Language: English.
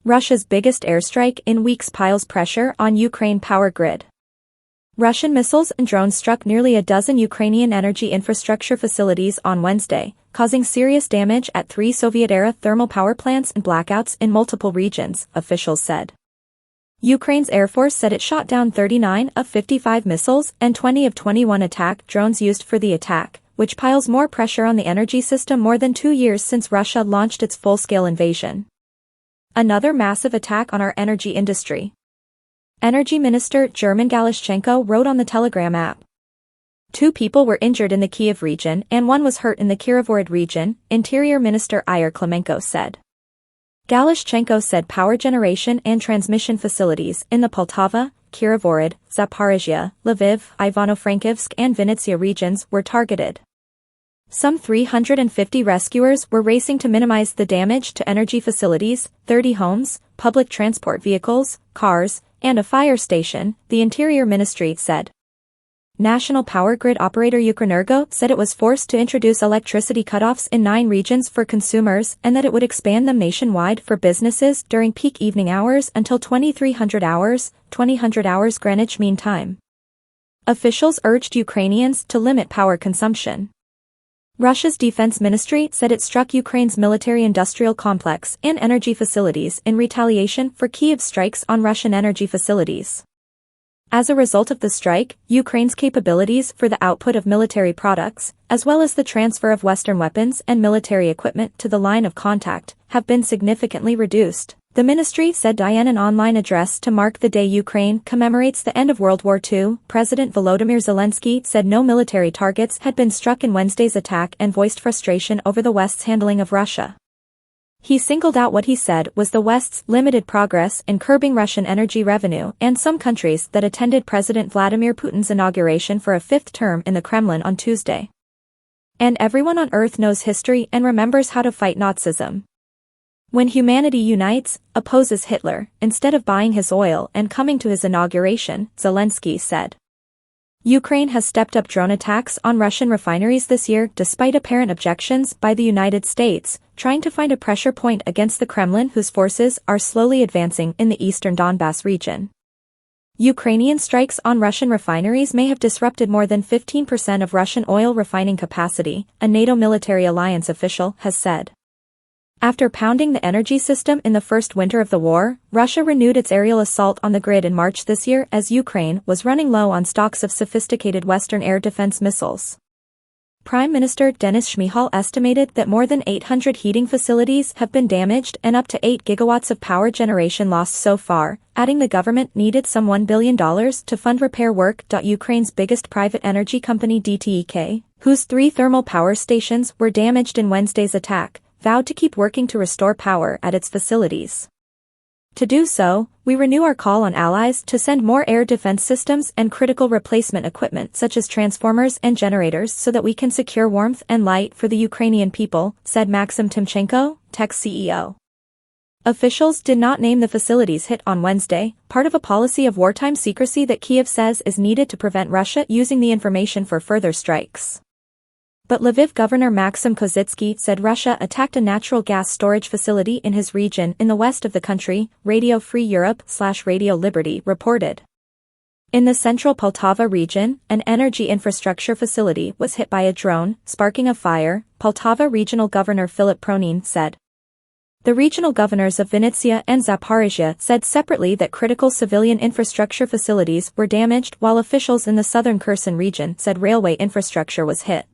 Russia's biggest airstrike in weeks piles pressure on Ukraine power grid. Russian missiles and drones struck nearly a dozen Ukrainian energy infrastructure facilities on Wednesday, causing serious damage at 3 Soviet-era thermal power plants and blackouts in multiple regions, officials said. Ukraine's Air Force said it shot down 39 of 55 missiles and 20 of 21 attack drones used for the attack, which piles more pressure on the energy system more than 2 years since Russia launched its full-scale invasion. Another massive attack on our energy industry. Energy Minister German Galishchenko wrote on the Telegram app. 2 people were injured in the Kiev region and 1 was hurt in the Kirivorid region, Interior Minister Igor Klimenko said. Galishchenko said power generation and transmission facilities in the Poltava, Kirivorid, Zaporizhia, Lviv, Ivano-Frankivsk and Vinnytsia regions were targeted. Some 350 rescuers were racing to minimize the damage to energy facilities, 30 homes, public transport vehicles, cars, and a fire station, the Interior Ministry said. National power grid operator Ukrenergo said it was forced to introduce electricity cutoffs in 9 regions for consumers and that it would expand them nationwide for businesses during peak evening hours until 2300 hours, 2000 hours Greenwich Mean Time. Officials urged Ukrainians to limit power consumption. Russia's defense ministry said it struck Ukraine's military-industrial complex and energy facilities in retaliation for Kiev's strikes on Russian energy facilities. As a result of the strike, Ukraine's capabilities for the output of military products, as well as the transfer of Western weapons and military equipment to the line of contact, have been significantly reduced, the ministry said in an online address to mark the day Ukraine commemorates the end of World War II. President Volodymyr Zelensky said no military targets had been struck in Wednesday's attack and voiced frustration over the West's handling of Russia. He singled out what he said was the West's limited progress in curbing Russian energy revenue and some countries that attended President Vladimir Putin's inauguration for a 5th term in the Kremlin on Tuesday. And everyone on Earth knows history and remembers how to fight Nazism. When humanity unites, opposes Hitler, instead of buying his oil and coming to his inauguration, Zelensky said. Ukraine has stepped up drone attacks on Russian refineries this year despite apparent objections by the United States, trying to find a pressure point against the Kremlin whose forces are slowly advancing in the eastern Donbas region. Ukrainian strikes on Russian refineries may have disrupted more than 15% of Russian oil refining capacity, a NATO military alliance official has said. After pounding the energy system in the first winter of the war, Russia renewed its aerial assault on the grid in March this year as Ukraine was running low on stocks of sophisticated Western air defense missiles. Prime Minister Denis Shmyhal estimated that more than 800 heating facilities have been damaged and up to 8 gigawatts of power generation lost so far, adding the government needed some $1 billion to fund repair work. Ukraine's biggest private energy company DTEK, whose 3 thermal power stations were damaged in Wednesday's attack, vowed to keep working to restore power at its facilities. To do so, we renew our call on allies to send more air defense systems and critical replacement equipment such as transformers and generators so that we can secure warmth and light for the Ukrainian people, said Maxim Timchenko, Tech's CEO. Officials did not name the facilities hit on Wednesday, part of a policy of wartime secrecy that Kiev says is needed to prevent Russia using the information for further strikes. But Lviv Governor Maxim Kozitsky said Russia attacked a natural gas storage facility in his region in the west of the country, Radio Free Europe/Radio Liberty reported. In the central Poltava region, an energy infrastructure facility was hit by a drone, sparking a fire, Poltava Regional Governor Filip Pronin said. The regional governors of Vinnytsia and Zaporizhia said separately that critical civilian infrastructure facilities were damaged while officials in the southern Kherson region said railway infrastructure was hit.